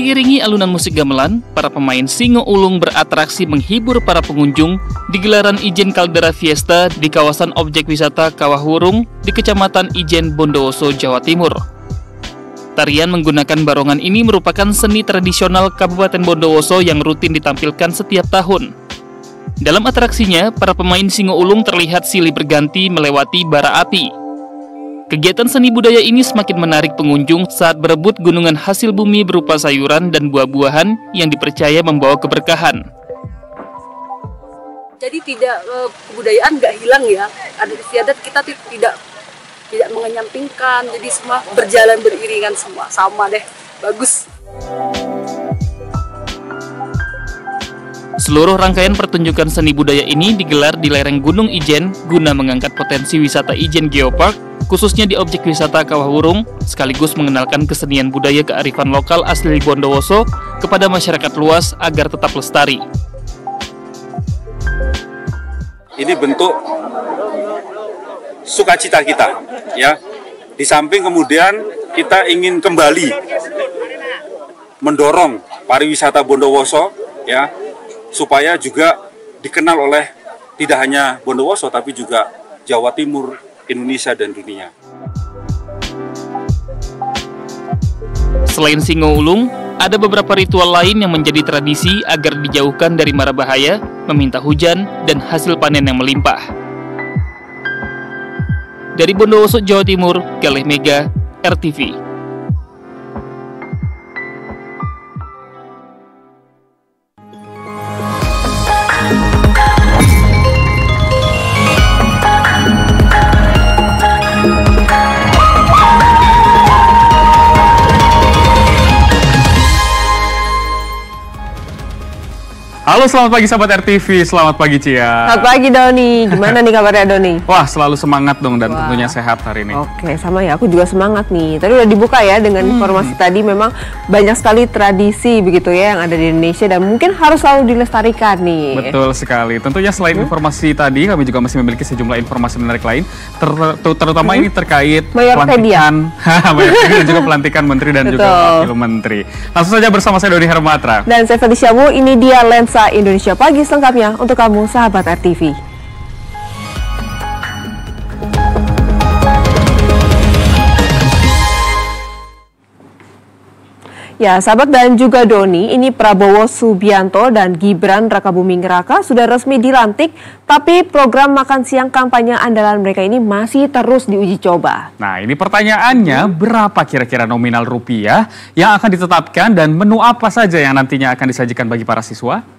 Diiringi alunan musik gamelan, para pemain Singo Ulung beratraksi menghibur para pengunjung di gelaran Ijen Caldera Fiesta di kawasan objek wisata Kawah Wurung di Kecamatan Ijen, Bondowoso, Jawa Timur. Tarian menggunakan barongan ini merupakan seni tradisional Kabupaten Bondowoso yang rutin ditampilkan setiap tahun. Dalam atraksinya, para pemain Singo Ulung terlihat silih berganti melewati bara api. Kegiatan seni budaya ini semakin menarik pengunjung saat berebut gunungan hasil bumi berupa sayuran dan buah-buahan yang dipercaya membawa keberkahan. Jadi kebudayaan nggak hilang ya, adat istiadat kita tidak mengenyampingkan, jadi semua berjalan beriringan semua, sama deh, bagus. Seluruh rangkaian pertunjukan seni budaya ini digelar di lereng Gunung Ijen guna mengangkat potensi wisata Ijen Geopark, khususnya di objek wisata Kawah Wurung, sekaligus mengenalkan kesenian budaya kearifan lokal asli Bondowoso kepada masyarakat luas agar tetap lestari. Ini bentuk sukacita kita, ya. Di samping kemudian kita ingin kembali mendorong pariwisata Bondowoso, ya, supaya juga dikenal oleh tidak hanya Bondowoso tapi juga Jawa Timur, Indonesia, dan dunia. Selain Singo Ulung, ada beberapa ritual lain yang menjadi tradisi agar dijauhkan dari mara bahaya, meminta hujan, dan hasil panen yang melimpah. Dari Bondowoso, Jawa Timur, Galih Mega, RTV. Halo, selamat pagi sahabat RTV, selamat pagi Cia. Selamat pagi Doni, gimana nih kabarnya Doni? Wah, selalu semangat dong dan tentunya sehat hari ini. Oke, sama ya, aku juga semangat nih. Tadi udah dibuka ya dengan informasi tadi, memang banyak sekali tradisi begitu ya yang ada di Indonesia dan mungkin harus selalu dilestarikan nih. Betul sekali, tentunya selain informasi tadi, kami juga masih memiliki sejumlah informasi menarik lain, terutama ini terkait pelantikan, dan juga pelantikan Menteri dan juga Wakil Menteri. Langsung saja bersama saya Doni Hermatra. Dan saya Felicia Wu, ini dia Lensa Indonesia Pagi selengkapnya untuk kamu sahabat RTV. Ya, sahabat dan juga Doni, ini Prabowo Subianto dan Gibran Rakabuming Raka sudah resmi dilantik, tapi program makan siang kampanye andalan mereka ini masih terus diuji coba. Nah, ini pertanyaannya, berapa kira-kira nominal rupiah yang akan ditetapkan dan menu apa saja yang nantinya akan disajikan bagi para siswa?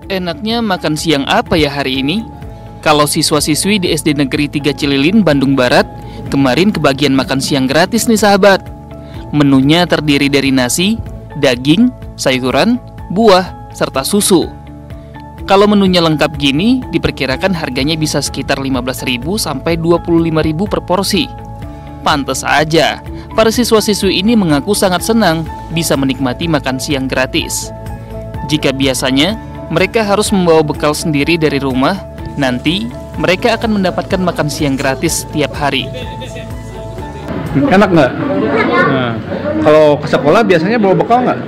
Enaknya makan siang apa ya hari ini? Kalau siswa-siswi di SD Negeri 3 Cililin, Bandung Barat, kemarin kebagian makan siang gratis nih sahabat. Menunya terdiri dari nasi, daging, sayuran, buah, serta susu. Kalau menunya lengkap gini, diperkirakan harganya bisa sekitar 15.000 sampai 25.000 per porsi. Pantes aja, para siswa-siswi ini mengaku sangat senang bisa menikmati makan siang gratis. Jika biasanya mereka harus membawa bekal sendiri dari rumah, nanti mereka akan mendapatkan makan siang gratis setiap hari. Enak nggak? Nah, kalau ke sekolah biasanya bawa bekal nggak?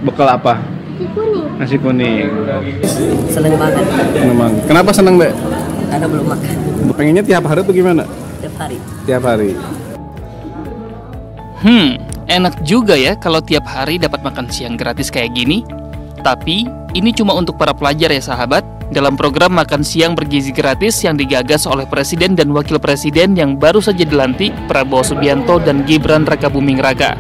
Bekal apa? Nasi kuning. Seneng banget. Memang. Kenapa seneng, Mbak? Karena belum makan. Pengennya tiap hari tuh gimana? Tiap hari. Tiap hari. Enak juga ya kalau tiap hari dapat makan siang gratis kayak gini. Tapi, ini cuma untuk para pelajar ya sahabat, dalam program makan siang bergizi gratis yang digagas oleh Presiden dan Wakil Presiden yang baru saja dilantik, Prabowo Subianto dan Gibran Rakabuming Raka.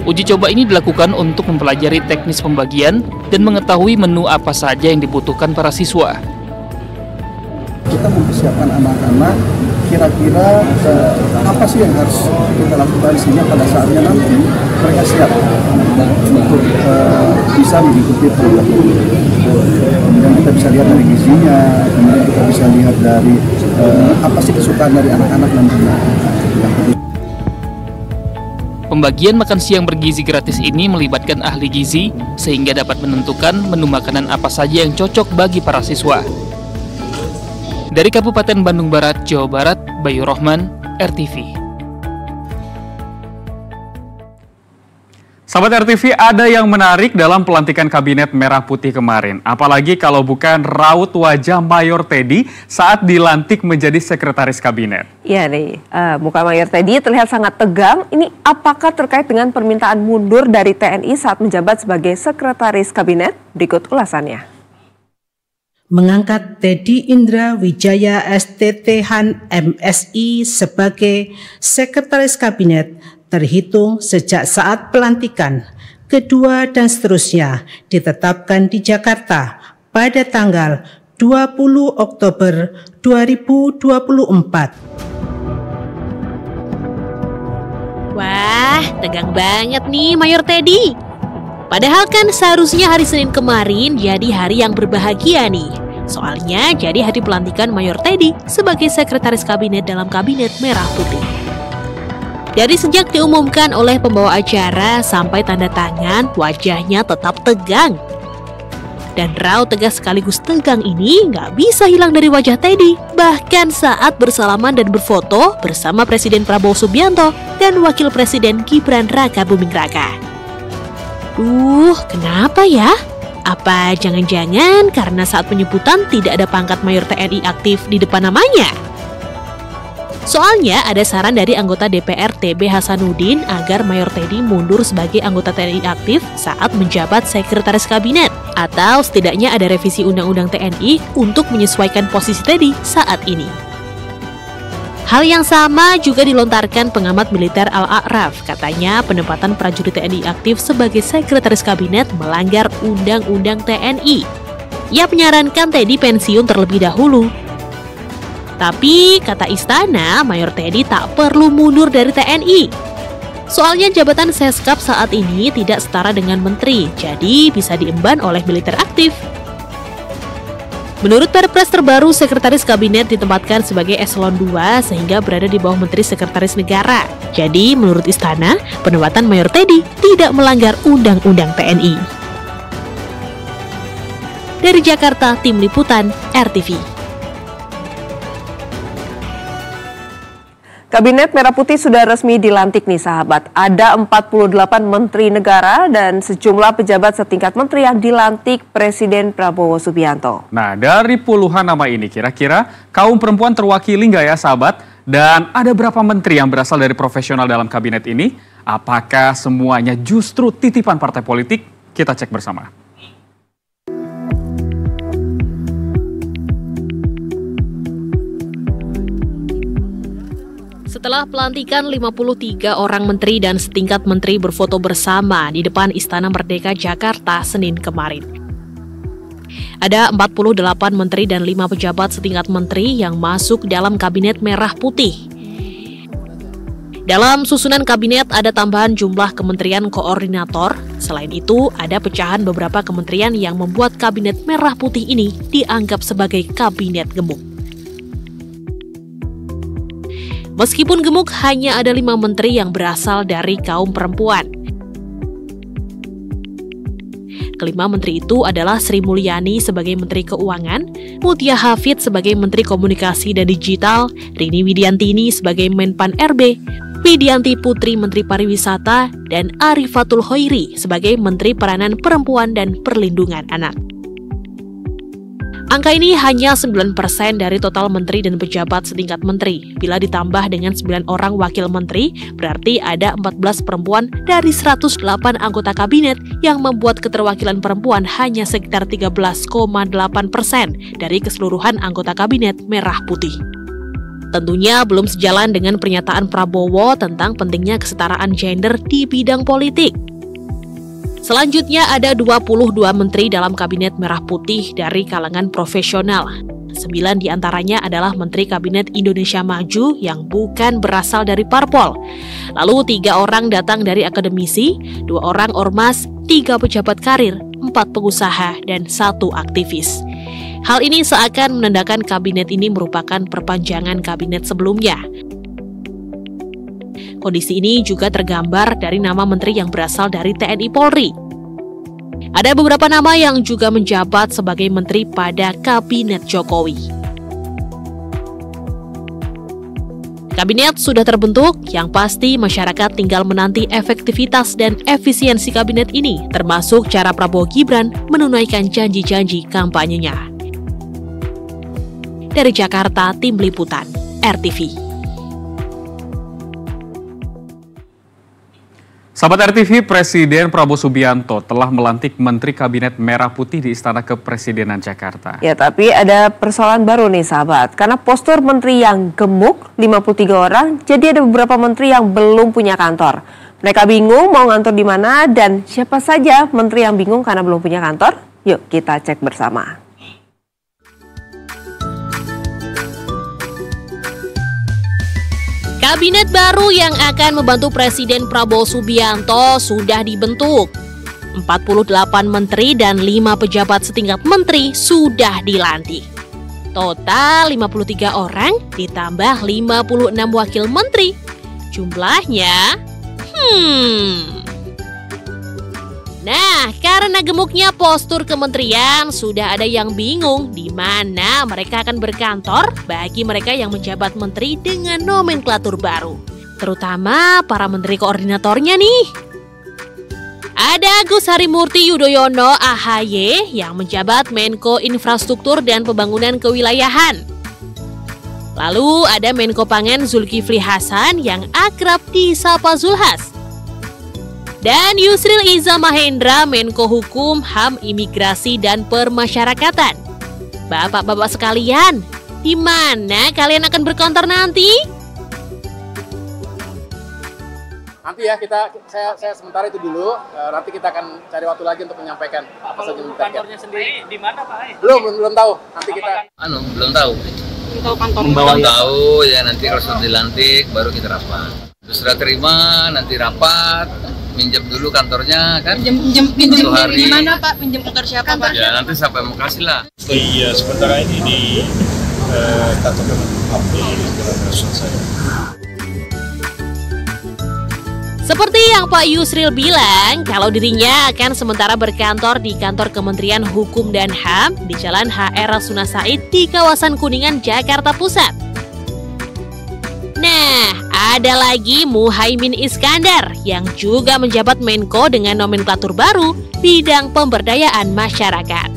Uji coba ini dilakukan untuk mempelajari teknis pembagian dan mengetahui menu apa saja yang dibutuhkan para siswa. Kita mempersiapkan anak-anak kira-kira apa sih yang harus kita lakukan sehingga pada saatnya nanti mereka siap untuk bisa mengikuti program ini. Kemudian kita bisa lihat dari gizinya, kemudian kita bisa lihat dari apa sih kesukaan dari anak-anak nantinya. Pembagian makan siang bergizi gratis ini melibatkan ahli gizi sehingga dapat menentukan menu makanan apa saja yang cocok bagi para siswa. Dari Kabupaten Bandung Barat, Jawa Barat, Bayu Rohman, RTV. Sahabat RTV, ada yang menarik dalam pelantikan Kabinet Merah Putih kemarin. Apalagi kalau bukan raut wajah Mayor Teddy saat dilantik menjadi Sekretaris Kabinet. Iya nih, muka Mayor Teddy terlihat sangat tegang. Ini apakah terkait dengan permintaan mundur dari TNI saat menjabat sebagai Sekretaris Kabinet? Berikut ulasannya. Mengangkat Teddy Indra Wijaya STThan MSI sebagai Sekretaris Kabinet terhitung sejak saat pelantikan, kedua dan seterusnya ditetapkan di Jakarta pada tanggal 20 Oktober 2024. Wah, tegang banget nih Mayor Teddy. Padahal kan seharusnya hari Senin kemarin jadi hari yang berbahagia nih. Soalnya jadi hari pelantikan Mayor Teddy sebagai Sekretaris Kabinet dalam Kabinet Merah Putih. Dari sejak diumumkan oleh pembawa acara sampai tanda tangan, wajahnya tetap tegang. Dan raut tegas sekaligus tegang ini nggak bisa hilang dari wajah Teddy. Bahkan saat bersalaman dan berfoto bersama Presiden Prabowo Subianto dan Wakil Presiden Gibran Rakabuming Raka. Kenapa ya? Apa jangan-jangan karena saat penyebutan tidak ada pangkat Mayor TNI aktif di depan namanya? Soalnya ada saran dari anggota DPR TB Hasanuddin agar Mayor Teddy mundur sebagai anggota TNI aktif saat menjabat Sekretaris Kabinet. Atau setidaknya ada revisi Undang-Undang TNI untuk menyesuaikan posisi Teddy saat ini. Hal yang sama juga dilontarkan pengamat militer Al-A'raf. Katanya penempatan prajurit TNI aktif sebagai Sekretaris Kabinet melanggar Undang-Undang TNI. Ia menyarankan Teddy pensiun terlebih dahulu. Tapi, kata Istana, Mayor Teddy tak perlu mundur dari TNI. Soalnya jabatan Seskap saat ini tidak setara dengan menteri, jadi bisa diemban oleh militer aktif. Menurut Perpres terbaru, Sekretaris Kabinet ditempatkan sebagai eselon 2 sehingga berada di bawah Menteri Sekretaris Negara. Jadi, menurut Istana, penempatan Mayor Teddy tidak melanggar Undang-Undang TNI. Dari Jakarta, Tim Liputan, RTV. Kabinet Merah Putih sudah resmi dilantik nih sahabat. Ada 48 menteri negara dan sejumlah pejabat setingkat menteri yang dilantik Presiden Prabowo Subianto. Nah, dari puluhan nama ini kira-kira kaum perempuan terwakili nggak ya sahabat? Dan ada berapa menteri yang berasal dari profesional dalam kabinet ini? Apakah semuanya justru titipan partai politik? Kita cek bersama. Setelah pelantikan 53 orang menteri dan setingkat menteri berfoto bersama di depan Istana Merdeka Jakarta Senin kemarin. Ada 48 menteri dan 5 pejabat setingkat menteri yang masuk dalam Kabinet Merah Putih. Dalam susunan kabinet ada tambahan jumlah kementerian koordinator. Selain itu, ada pecahan beberapa kementerian yang membuat Kabinet Merah Putih ini dianggap sebagai kabinet gemuk. Meskipun gemuk, hanya ada 5 menteri yang berasal dari kaum perempuan. Kelima menteri itu adalah Sri Mulyani sebagai Menteri Keuangan, Mutia Hafid sebagai Menteri Komunikasi dan Digital, Rini Widiantini sebagai Menpan RB, Widianti Putri Menteri Pariwisata, dan Arifatul Hoiri sebagai Menteri Peranan Perempuan dan Perlindungan Anak. Angka ini hanya 9% dari total menteri dan pejabat setingkat menteri. Bila ditambah dengan 9 orang wakil menteri, berarti ada 14 perempuan dari 108 anggota kabinet yang membuat keterwakilan perempuan hanya sekitar 13,8% dari keseluruhan anggota kabinet Merah Putih. Tentunya belum sejalan dengan pernyataan Prabowo tentang pentingnya kesetaraan gender di bidang politik. Selanjutnya ada 22 menteri dalam Kabinet Merah Putih dari kalangan profesional. 9 diantaranya adalah Menteri Kabinet Indonesia Maju yang bukan berasal dari parpol. Lalu 3 orang datang dari akademisi, 2 orang ormas, 3 pejabat karir, 4 pengusaha, dan 1 aktivis. Hal ini seakan menandakan kabinet ini merupakan perpanjangan kabinet sebelumnya. Kondisi ini juga tergambar dari nama menteri yang berasal dari TNI Polri. Ada beberapa nama yang juga menjabat sebagai menteri pada Kabinet Jokowi. Kabinet sudah terbentuk, yang pasti masyarakat tinggal menanti efektivitas dan efisiensi kabinet ini, termasuk cara Prabowo Gibran menunaikan janji-janji kampanyenya. Dari Jakarta, Tim Liputan, RTV. Sahabat RTV, Presiden Prabowo Subianto telah melantik Menteri Kabinet Merah Putih di Istana Kepresidenan Jakarta. Ya, tapi ada persoalan baru nih sahabat. Karena postur menteri yang gemuk, 53 orang, jadi ada beberapa menteri yang belum punya kantor. Mereka bingung mau ngantor di mana dan siapa saja menteri yang bingung karena belum punya kantor? Yuk kita cek bersama. Kabinet baru yang akan membantu Presiden Prabowo Subianto sudah dibentuk. 48 menteri dan 5 pejabat setingkat menteri sudah dilantik. Total 53 orang ditambah 56 wakil menteri. Jumlahnya, Nah, karena gemuknya postur kementerian, sudah ada yang bingung di mana mereka akan berkantor bagi mereka yang menjabat menteri dengan nomenklatur baru. Terutama para menteri koordinatornya nih. Ada Agus Harimurti Yudhoyono AHY yang menjabat Menko Infrastruktur dan Pembangunan Kewilayahan. Lalu ada Menko Pangan Zulkifli Hasan yang akrab disapa Zulhas. Dan Yusril Iza Mahendra, Menko Hukum, HAM, Imigrasi, dan Permasyarakatan. Bapak-bapak sekalian, di mana kalian akan berkantor nanti? Nanti ya, saya sementara itu dulu. Nanti kita akan cari waktu lagi untuk menyampaikan apa saja yang kantornya sendiri di mana Pak? Belum tahu. Nanti kita belum tahu. Belum tahu kantornya. Belum tahu ya, nanti kalau sudah dilantik baru kita rapat. Terus sudah terima, nanti rapat. Minjem dulu kantornya kan? Pinjem di mana Pak? Pinjem kantor siapa Pak? Ya nanti sampai Bekasi lah. Iya, sementara ini di kantor Kemenkumham di Jalan Rasul. Seperti yang Pak Yusril bilang, kalau dirinya akan sementara berkantor di kantor Kementerian Hukum dan HAM di Jalan HR Rasuna Said di kawasan Kuningan, Jakarta Pusat. Nah, ada lagi Muhaimin Iskandar yang juga menjabat Menko dengan nomenklatur baru bidang pemberdayaan masyarakat.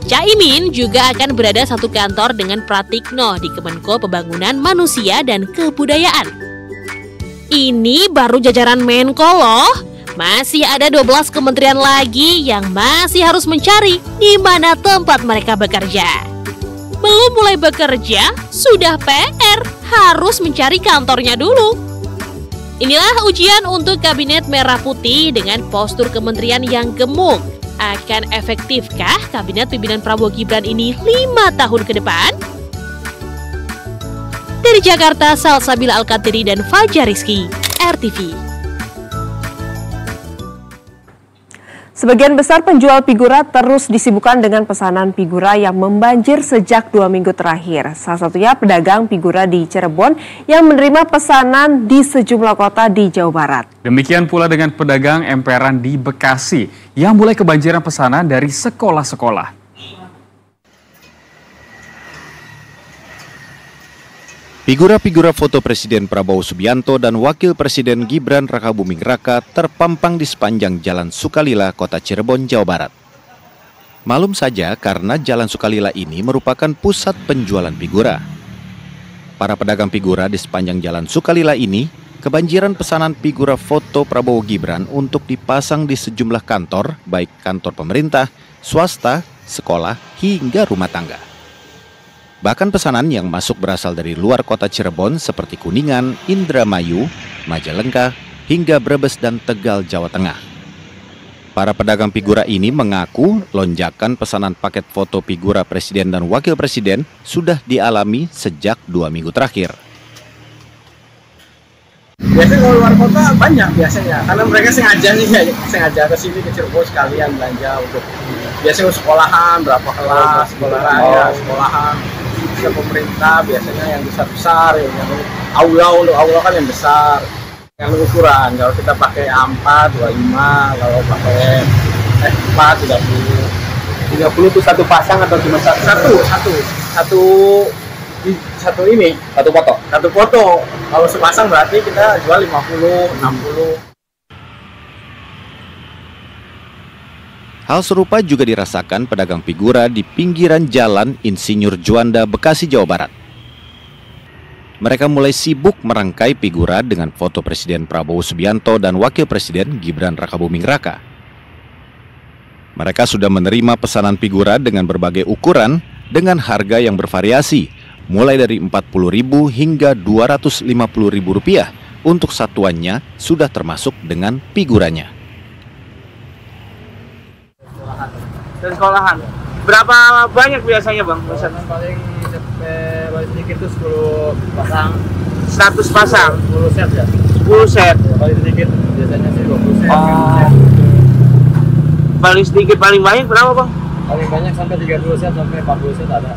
Caimin juga akan berada satu kantor dengan Pratikno di Kemenko Pembangunan Manusia dan Kebudayaan. Ini baru jajaran Menko loh. Masih ada 12 kementerian lagi yang masih harus mencari di mana tempat mereka bekerja. Belum mulai bekerja, sudah PR, harus mencari kantornya dulu. Inilah ujian untuk Kabinet Merah Putih dengan postur kementerian yang gemuk. Akan efektifkah Kabinet pimpinan Prabowo Gibran ini 5 tahun ke depan? Dari Jakarta, Salsabila Al-Katiri dan Fajar Rizky, RTV. Sebagian besar penjual figura terus disibukkan dengan pesanan figura yang membanjir sejak 2 minggu terakhir. Salah satunya pedagang figura di Cirebon yang menerima pesanan di sejumlah kota di Jawa Barat. Demikian pula dengan pedagang emperan di Bekasi yang mulai kebanjiran pesanan dari sekolah-sekolah. Figura-figura foto Presiden Prabowo Subianto dan Wakil Presiden Gibran Rakabuming Raka terpampang di sepanjang Jalan Sukalila, Kota Cirebon, Jawa Barat. Malum saja karena Jalan Sukalila ini merupakan pusat penjualan figura. Para pedagang figura di sepanjang Jalan Sukalila ini kebanjiran pesanan figura foto Prabowo Gibran untuk dipasang di sejumlah kantor, baik kantor pemerintah, swasta, sekolah, hingga rumah tangga. Bahkan pesanan yang masuk berasal dari luar kota Cirebon seperti Kuningan, Indramayu, Majalengka, hingga Brebes dan Tegal, Jawa Tengah. Para pedagang figura ini mengaku lonjakan pesanan paket foto figura Presiden dan Wakil Presiden sudah dialami sejak 2 minggu terakhir. Biasanya kalau luar kota banyak biasanya, karena mereka sengaja ke sini ke Cirebon sekalian belanja untuk biasanya sekolahan, berapa kelas, sekolahan. Ke pemerintah biasanya yang besar-besar, yang untuk aula kan yang besar. Yang ukuran, kalau kita pakai A4, 25, kalau pakai F4, 30 itu satu pasang atau cuma satu satu ini. Satu foto? Satu foto. Kalau sepasang berarti kita jual 50, 60. Hal serupa juga dirasakan pedagang figura di pinggiran jalan Insinyur Juanda, Bekasi, Jawa Barat. Mereka mulai sibuk merangkai figura dengan foto Presiden Prabowo Subianto dan Wakil Presiden Gibran Rakabuming Raka. Mereka sudah menerima pesanan figura dengan berbagai ukuran dengan harga yang bervariasi, mulai dari Rp40.000 hingga Rp250.000 untuk satuannya sudah termasuk dengan figuranya. Dan sekolahan. Berapa banyak biasanya Bang? Paling sedikit itu 10 pasang. 100 pasang? 10 set ya. 10 set? Paling sedikit biasanya sih 20 set. Paling sedikit, paling banyak berapa Bang? Paling banyak sampai 30 set sampai 40 set ada.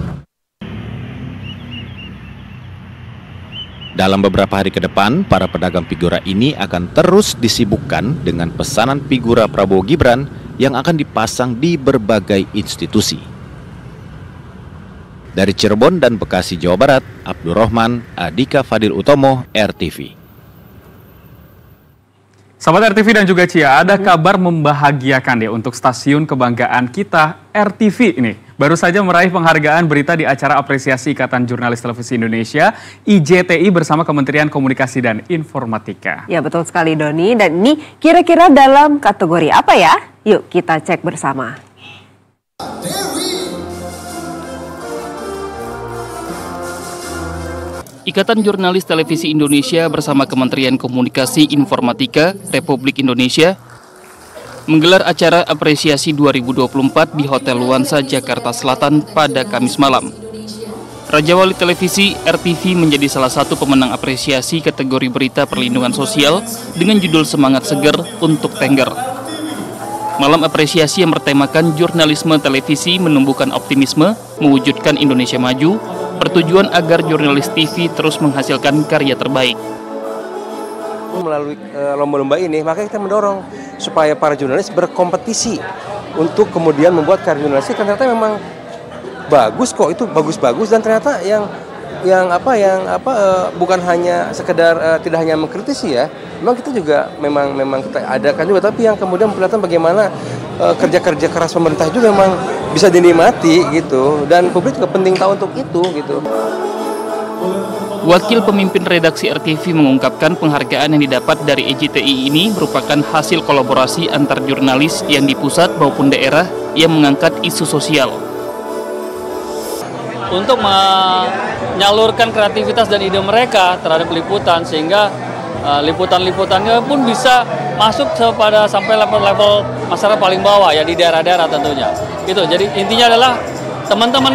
Dalam beberapa hari ke depan, para pedagang figura ini akan terus disibukkan dengan pesanan figura Prabowo Gibran yang akan dipasang di berbagai institusi. Dari Cirebon dan Bekasi, Jawa Barat, Abdul Rahman, Adika Fadil Utomo, RTV. Sahabat RTV dan juga Cia, ada kabar membahagiakan ya untuk stasiun kebanggaan kita, RTV ini. Baru saja meraih penghargaan berita di acara apresiasi Ikatan Jurnalis Televisi Indonesia, IJTI bersama Kementerian Komunikasi dan Informatika. Ya betul sekali Doni, dan ini kira-kira dalam kategori apa ya? Yuk kita cek bersama. Ikatan Jurnalis Televisi Indonesia bersama Kementerian Komunikasi Informatika Republik Indonesia menggelar acara apresiasi 2024 di Hotel Luansa, Jakarta Selatan pada Kamis malam. Raja Wali Televisi RTV menjadi salah satu pemenang apresiasi kategori berita perlindungan sosial dengan judul Semangat Seger untuk Tengger. Malam apresiasi yang bertemakan jurnalisme televisi menumbuhkan optimisme, mewujudkan Indonesia maju, bertujuan agar jurnalis TV terus menghasilkan karya terbaik. Melalui lomba-lomba ini, maka kita mendorong supaya para jurnalis berkompetisi untuk kemudian membuat karya jurnalistik. Ternyata memang bagus kok, itu bagus-bagus, dan ternyata yang bukan hanya sekedar tidak hanya mengkritisi ya, memang kita juga memang kita adakan juga, tapi yang kemudian memperlihatkan bagaimana kerja-kerja keras pemerintah juga memang bisa dinikmati gitu, dan publik juga penting tahu untuk itu gitu. Wakil pemimpin redaksi RTV mengungkapkan penghargaan yang didapat dari IJTI ini merupakan hasil kolaborasi antar jurnalis yang di pusat maupun daerah yang mengangkat isu sosial. Untuk menyalurkan kreativitas dan ide mereka terhadap liputan, sehingga liputan-liputannya pun bisa masuk sampai level-level masyarakat paling bawah ya, di daerah-daerah tentunya. Gitu. Jadi intinya adalah teman-teman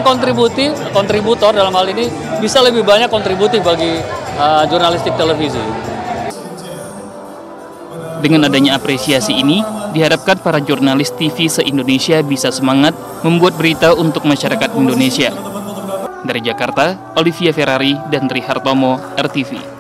kontributor dalam hal ini bisa lebih banyak kontributif bagi jurnalistik televisi. Dengan adanya apresiasi ini, diharapkan para jurnalis TV se-Indonesia bisa semangat membuat berita untuk masyarakat Indonesia. Dari Jakarta, Olivia Ferrari dan Tri Hartomo, RTV.